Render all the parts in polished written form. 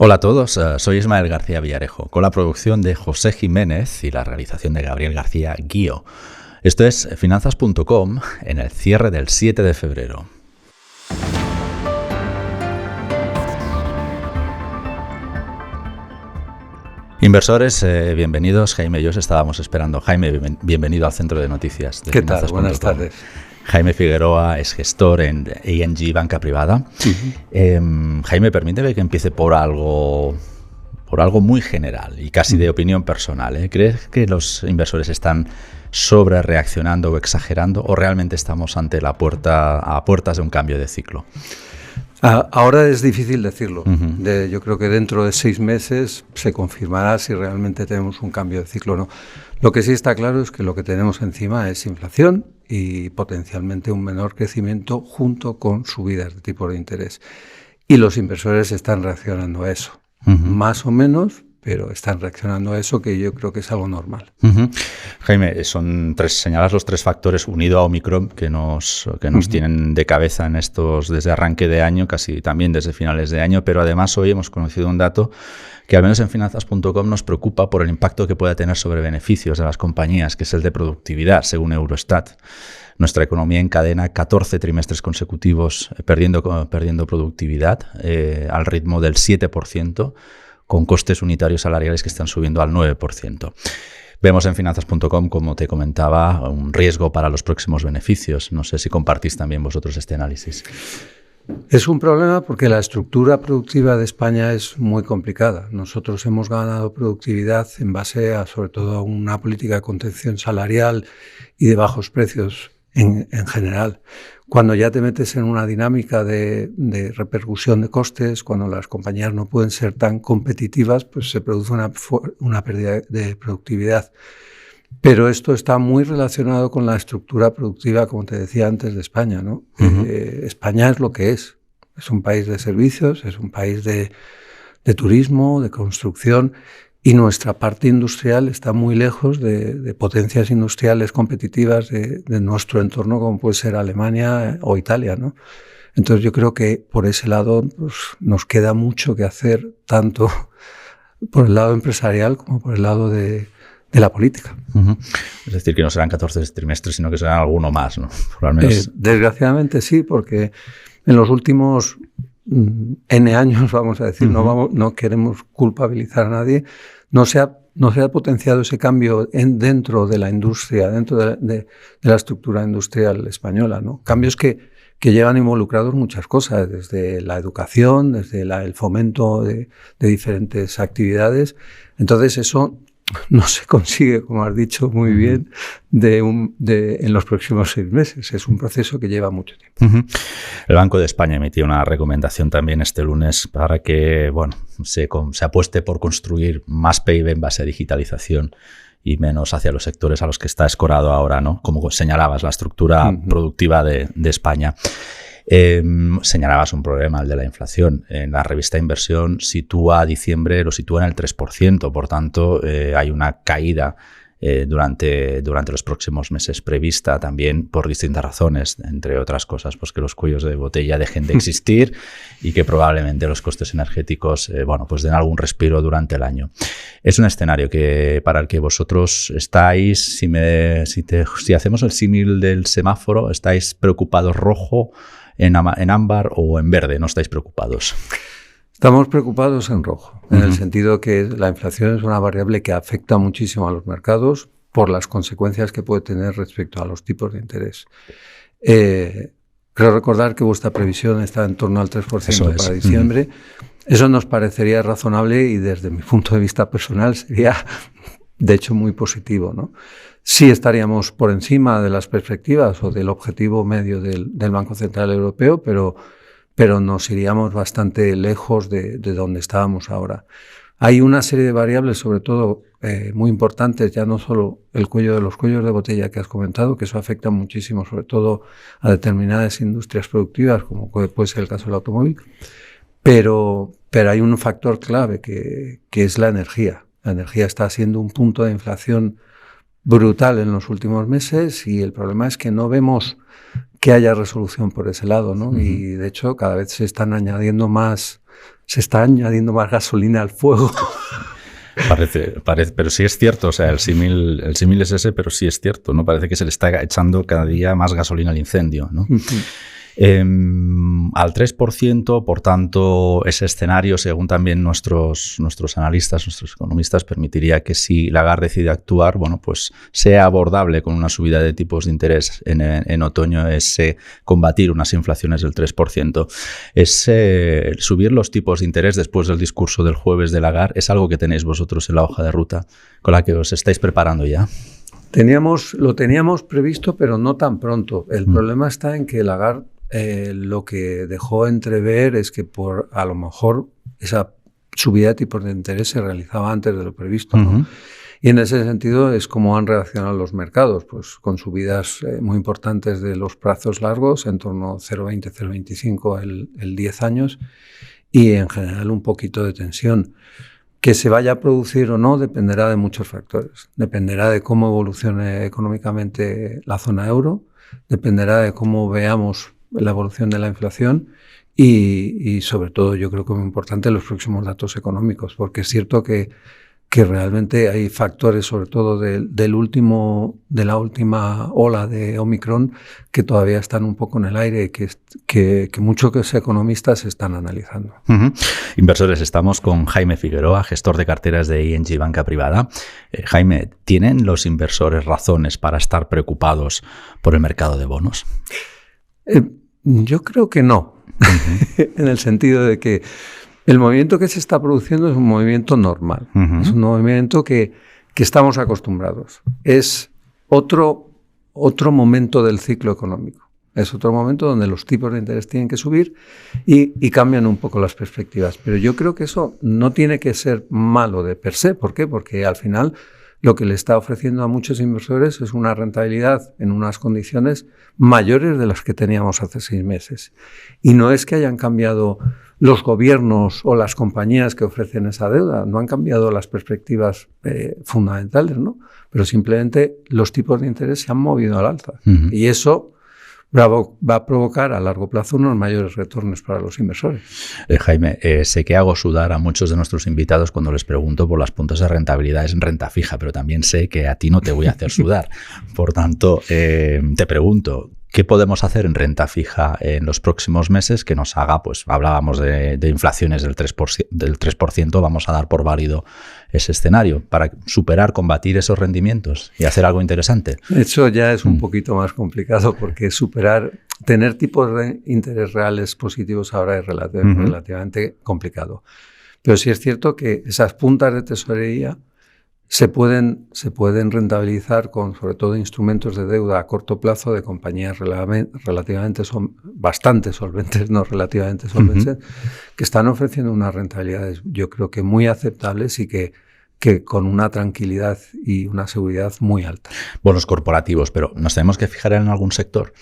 Hola a todos, soy Ismael García Villarejo, con la producción de José Jiménez y la realización de Gabriel García Guío. Esto es Finanzas.com en el cierre del 7 de febrero. Inversores, bienvenidos. Jaime y yo os estábamos esperando. Jaime, bienvenido al Centro de Noticias de ¿Qué tal? Buenas tardes. Jaime Figueroa es gestor en ING Banca Privada. Jaime, permíteme que empiece por algo muy general y casi de opinión personal. ¿Crees que los inversores están sobre reaccionando o exagerando, o realmente estamos a puertas de un cambio de ciclo? Ahora es difícil decirlo. Yo creo que dentro de 6 meses se confirmará si realmente tenemos un cambio de ciclo o no. Lo que sí está claro es que lo que tenemos encima es inflación y potencialmente un menor crecimiento junto con subidas de tipo de interés. Y los inversores están reaccionando a eso. Más o menos, pero están reaccionando a eso, que yo creo que es algo normal. Jaime, señalas los 3 factores unido a Omicron que nos tienen de cabeza en estos desde arranque de año, casi también desde finales de año, pero además hoy hemos conocido un dato que al menos en Finanzas.com nos preocupa por el impacto que pueda tener sobre beneficios de las compañías, que es el de productividad, según Eurostat. Nuestra economía encadena 14 trimestres consecutivos perdiendo productividad al ritmo del 7%, con costes unitarios salariales que están subiendo al 9%. Vemos en Finanzas.com, como te comentaba, un riesgo para los próximos beneficios. No sé si compartís también vosotros este análisis. Es un problema porque la estructura productiva de España es muy complicada. Nosotros hemos ganado productividad en base a, sobre todo, a una política de contención salarial y de bajos precios en general. Cuando ya te metes en una dinámica de repercusión de costes, cuando las compañías no pueden ser tan competitivas, pues se produce una pérdida de productividad. Pero esto está muy relacionado con la estructura productiva, como te decía antes, de España, ¿no? España es lo que es. Es un país de servicios, es un país de turismo, de construcción, y nuestra parte industrial está muy lejos de potencias industriales competitivas de nuestro entorno, como puede ser Alemania o Italia, ¿no? Entonces yo creo que por ese lado pues, nos queda mucho que hacer, tanto por el lado empresarial como por el lado de la política. Es decir, que no serán 14 trimestres, sino que serán alguno más, ¿no? Por al menos... desgraciadamente sí, porque en los últimos N años, vamos a decir, no queremos culpabilizar a nadie, no se ha potenciado ese cambio dentro de la industria, dentro de la estructura industrial española, ¿no? Cambios que llevan involucrados muchas cosas, desde la educación, desde el fomento de diferentes actividades. Entonces eso no se consigue, como has dicho muy bien, en los próximos 6 meses. Es un proceso que lleva mucho tiempo. El Banco de España emitió una recomendación también este lunes para que se apueste por construir más PIB en base a digitalización y menos hacia los sectores a los que está escorado ahora, ¿no? Como señalabas, la estructura productiva de España. Señalabas un problema, el de la inflación. En la revista Inversión lo sitúa en el 3%, por tanto hay una caída durante los próximos meses prevista también por distintas razones, entre otras cosas, pues que los cuellos de botella dejen de existir y que probablemente los costes energéticos pues den algún respiro durante el año. Es un escenario para el que vosotros estáis, si hacemos el símil del semáforo, estáis preocupados rojo, en ámbar o en verde, ¿no estáis preocupados? Estamos preocupados en rojo, en el sentido que la inflación es una variable que afecta muchísimo a los mercados por las consecuencias que puede tener respecto a los tipos de interés. Creo recordar que vuestra previsión está en torno al 3% para diciembre. Eso nos parecería razonable y desde mi punto de vista personal sería, de hecho, muy positivo, ¿no? Sí estaríamos por encima de las perspectivas o del objetivo medio del Banco Central Europeo, pero nos iríamos bastante lejos de donde estábamos ahora. Hay una serie de variables, sobre todo muy importantes, ya no solo los cuellos de botella que has comentado, que eso afecta muchísimo, sobre todo a determinadas industrias productivas, como puede ser el caso del automóvil, pero hay un factor clave que es la energía. La energía está siendo un punto de inflación brutal en los últimos meses y el problema es que no vemos que haya resolución por ese lado, ¿no? Y de hecho cada vez se están añadiendo más se está añadiendo más gasolina al fuego. Parece, pero sí es cierto, o sea, el símil es ese, pero sí es cierto, ¿no? Parece que se le está echando cada día más gasolina al incendio, ¿no? Al 3%, por tanto, ese escenario, según también nuestros analistas, nuestros economistas, permitiría que si Lagarde decide actuar, bueno, pues sea abordable con una subida de tipos de interés en otoño, combatir unas inflaciones del 3%. Subir los tipos de interés después del discurso del jueves de Lagarde es algo que tenéis vosotros en la hoja de ruta con la que os estáis preparando ya. Lo teníamos previsto, pero no tan pronto. El problema está en que Lagarde lo que dejó entrever es que a lo mejor esa subida de tipos de interés se realizaba antes de lo previsto, ¿no? Y en ese sentido es como han reaccionado los mercados, pues con subidas muy importantes de los plazos largos, en torno a 0,20, 0,25 el 10 años, y en general un poquito de tensión. Que se vaya a producir o no dependerá de muchos factores. Dependerá de cómo evolucione económicamente la zona euro, dependerá de cómo veamos la evolución de la inflación y sobre todo, yo creo que es muy importante los próximos datos económicos, porque es cierto que realmente hay factores, sobre todo de la última ola de Omicron, que todavía están un poco en el aire, que muchos economistas están analizando. Inversores, estamos con Jaime Figueroa, gestor de carteras de ING Banca Privada. Jaime, ¿tienen los inversores razones para estar preocupados por el mercado de bonos? Yo creo que no, en el sentido de que el movimiento que se está produciendo es un movimiento normal, es un movimiento que estamos acostumbrados. Es otro momento del ciclo económico, es otro momento donde los tipos de interés tienen que subir y cambian un poco las perspectivas. Pero yo creo que eso no tiene que ser malo de per se. ¿Por qué? Porque al final lo que le está ofreciendo a muchos inversores es una rentabilidad en unas condiciones mayores de las que teníamos hace 6 meses. Y no es que hayan cambiado los gobiernos o las compañías que ofrecen esa deuda, no han cambiado las perspectivas fundamentales, ¿no? Pero simplemente los tipos de interés se han movido al alza. Y eso va a provocar a largo plazo unos mayores retornos para los inversores. Jaime, sé que hago sudar a muchos de nuestros invitados cuando les pregunto por las puntos de rentabilidades en renta fija, pero también sé que a ti no te voy a hacer sudar. Por tanto, te pregunto, ¿qué podemos hacer en renta fija en los próximos meses que nos haga, pues hablábamos de inflaciones del 3%, vamos a dar por válido ese escenario para superar, combatir esos rendimientos y hacer algo interesante? Eso ya es un poquito más complicado porque tener tipos de interés reales positivos ahora es relativamente complicado. Pero sí es cierto que esas puntas de tesorería se pueden rentabilizar con, sobre todo, instrumentos de deuda a corto plazo de compañías bastante solventes, no relativamente solventes, que están ofreciendo unas rentabilidades, yo creo que muy aceptables y que con una tranquilidad y una seguridad muy alta. Bonos corporativos, pero ¿nos tenemos que fijar en algún sector?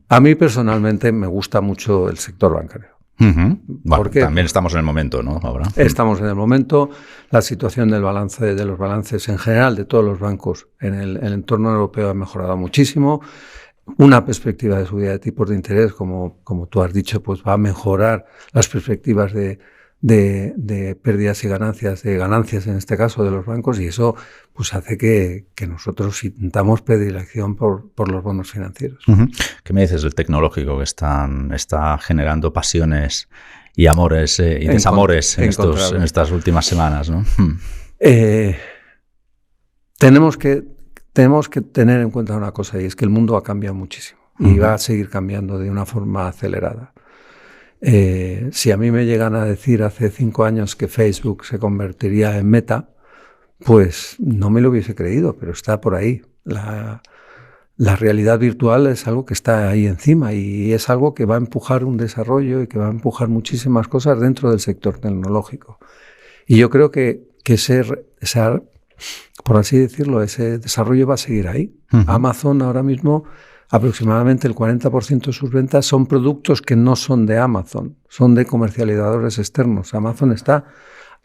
A mí personalmente me gusta mucho el sector bancario. Bueno, porque también estamos en el momento, ¿no? Ahora. Estamos en el momento. La situación de los balances en general de todos los bancos en el entorno europeo ha mejorado muchísimo. Una perspectiva de subida de tipos de interés, como tú has dicho, pues va a mejorar las perspectivas de pérdidas y ganancias en este caso de los bancos, y eso pues hace que nosotros sintamos predilección por los bonos financieros. ¿Qué me dices del tecnológico que está generando pasiones y amores y desamores en estas últimas semanas, ¿no? Tenemos que tener en cuenta una cosa, y es que el mundo ha cambiado muchísimo y va a seguir cambiando de una forma acelerada. Si a mí me llegan a decir hace 5 años que Facebook se convertiría en Meta, pues no me lo hubiese creído, pero está por ahí. La realidad virtual es algo que está ahí encima y es algo que va a empujar un desarrollo y que va a empujar muchísimas cosas dentro del sector tecnológico. Y yo creo que por así decirlo, ese desarrollo va a seguir ahí. Amazon ahora mismo, aproximadamente el 40% de sus ventas son productos que no son de Amazon, son de comercializadores externos. Amazon está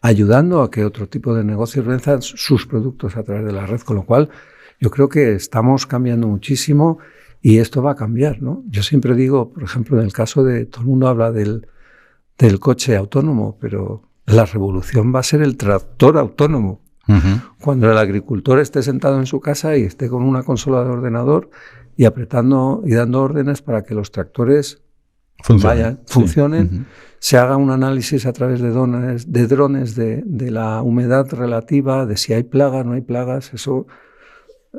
ayudando a que otro tipo de negocios venzan sus productos a través de la red, con lo cual yo creo que estamos cambiando muchísimo y esto va a cambiar, ¿no? Yo siempre digo, por ejemplo, en el caso de, todo el mundo habla del del coche autónomo, pero la revolución va a ser el tractor autónomo. Cuando el agricultor esté sentado en su casa y esté con una consola de ordenador y apretando y dando órdenes para que los tractores funcionen, se haga un análisis a través de drones de la humedad relativa, de si hay plagas, no hay plagas, eso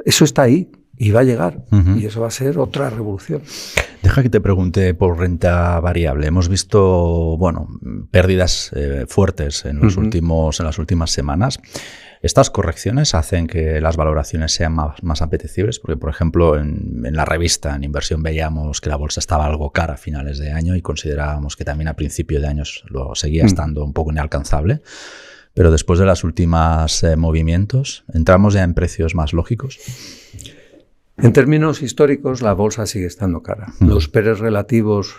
está ahí y va a llegar. Y eso va a ser otra revolución. Deja que te pregunte por renta variable. Hemos visto, pérdidas fuertes en las últimas semanas. ¿Estas correcciones hacen que las valoraciones sean más apetecibles? Porque, por ejemplo, en la revista, en Inversión, veíamos que la bolsa estaba algo cara a finales de año y considerábamos que también a principio de años lo seguía estando un poco inalcanzable. Pero después de los últimos movimientos, ¿entramos ya en precios más lógicos? En términos históricos, la bolsa sigue estando cara. Los PERs relativos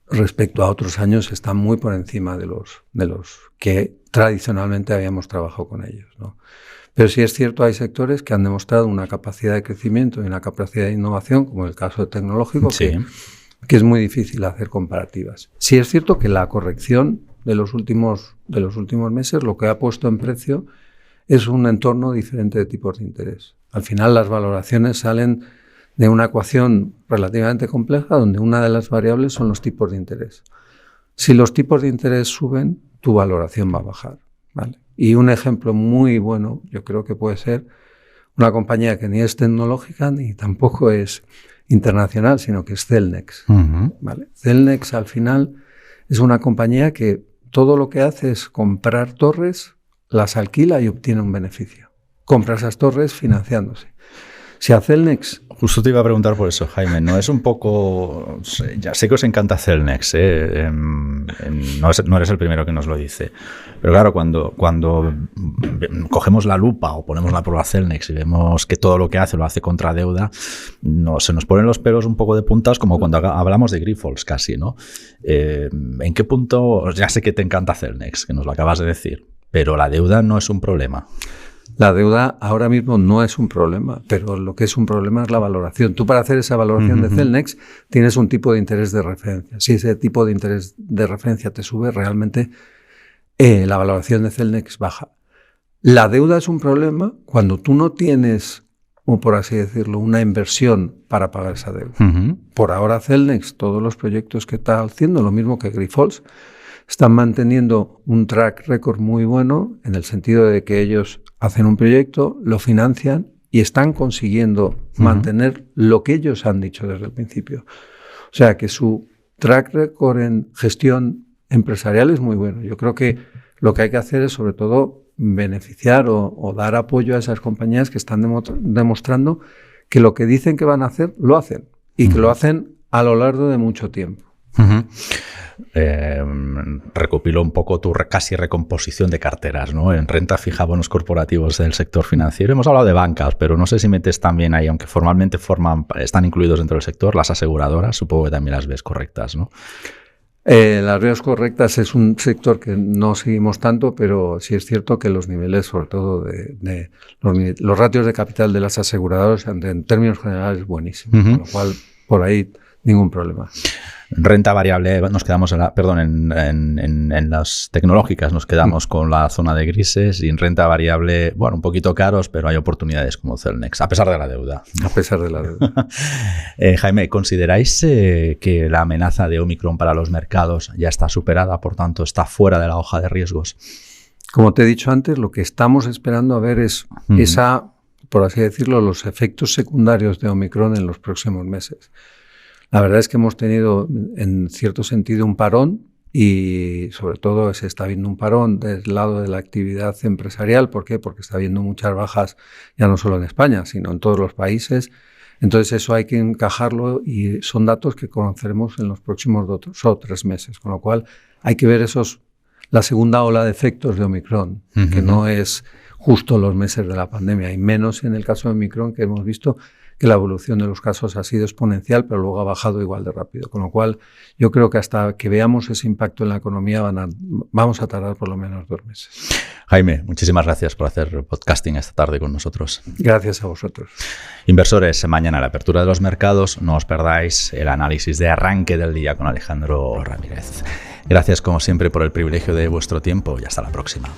respecto a otros años están muy por encima de los que tradicionalmente habíamos trabajado con ellos, ¿no? Pero sí es cierto, hay sectores que han demostrado una capacidad de crecimiento y una capacidad de innovación, como el caso tecnológico, que es muy difícil hacer comparativas. Sí es cierto que la corrección de los últimos meses lo que ha puesto en precio es un entorno diferente de tipos de interés. Al final las valoraciones salen de una ecuación relativamente compleja donde una de las variables son los tipos de interés. Si los tipos de interés suben, tu valoración va a bajar, ¿vale? Y un ejemplo muy bueno, yo creo que puede ser una compañía que ni es tecnológica ni tampoco es internacional, sino que es Cellnex, ¿vale? Cellnex al final es una compañía que todo lo que hace es comprar torres, las alquila y obtiene un beneficio. Compra esas torres financiándose. Si a Cellnex... Justo te iba a preguntar por eso, Jaime. No es un poco... Ya sé que os encanta Cellnex, no eres el primero que nos lo dice. Pero claro, cuando cogemos la lupa o ponemos la prueba a Cellnex y vemos que todo lo que hace lo hace contra deuda, se nos ponen los pelos un poco de puntas, como cuando hablamos de Grifols casi, ¿no? ¿En qué punto? Ya sé que te encanta Cellnex, que nos lo acabas de decir, pero la deuda no es un problema. La deuda ahora mismo no es un problema, pero lo que es un problema es la valoración. Tú para hacer esa valoración de Cellnex tienes un tipo de interés de referencia. Si ese tipo de interés de referencia te sube, realmente la valoración de Cellnex baja. La deuda es un problema cuando tú no tienes, o por así decirlo, una inversión para pagar esa deuda. Por ahora Cellnex, todos los proyectos que está haciendo, lo mismo que Grifols, están manteniendo un track record muy bueno en el sentido de que ellos hacen un proyecto, lo financian y están consiguiendo mantener lo que ellos han dicho desde el principio. O sea que su track record en gestión empresarial es muy bueno. Yo creo que lo que hay que hacer es sobre todo beneficiar o dar apoyo a esas compañías que están demostrando que lo que dicen que van a hacer, lo hacen. Y que lo hacen a lo largo de mucho tiempo. Recopilo un poco tu casi recomposición de carteras, ¿no? En renta fija, bonos corporativos del sector financiero. Hemos hablado de bancas, pero no sé si metes también ahí, aunque formalmente están incluidos dentro del sector, las aseguradoras, supongo que también las ves correctas, ¿no? Las ves correctas es un sector que no seguimos tanto, pero sí es cierto que los niveles, sobre todo de los ratios de capital de las aseguradoras, en términos generales, buenísimos, con lo cual por ahí ningún problema. Renta variable, nos quedamos en las tecnológicas, nos quedamos con la zona de grises, y en renta variable, un poquito caros, pero hay oportunidades como Cellnex, a pesar de la deuda. A pesar de la deuda. Jaime, ¿consideráis que la amenaza de Omicron para los mercados ya está superada, por tanto está fuera de la hoja de riesgos? Como te he dicho antes, lo que estamos esperando a ver es por así decirlo, los efectos secundarios de Omicron en los próximos meses. La verdad es que hemos tenido, en cierto sentido, un parón y, sobre todo, se está viendo un parón del lado de la actividad empresarial. ¿Por qué? Porque está habiendo muchas bajas, ya no solo en España, sino en todos los países. Entonces, eso hay que encajarlo y son datos que conoceremos en los próximos 2 o 3 meses. Con lo cual, hay que ver la segunda ola de efectos de Omicron, que no es justo los meses de la pandemia, y menos en el caso de Omicron, que hemos visto que la evolución de los casos ha sido exponencial, pero luego ha bajado igual de rápido. Con lo cual, yo creo que hasta que veamos ese impacto en la economía vamos a tardar por lo menos 2 meses. Jaime, muchísimas gracias por hacer podcasting esta tarde con nosotros. Gracias a vosotros. Inversores, mañana a la apertura de los mercados, no os perdáis el análisis de arranque del día con Alejandro Ramírez. Gracias como siempre por el privilegio de vuestro tiempo y hasta la próxima.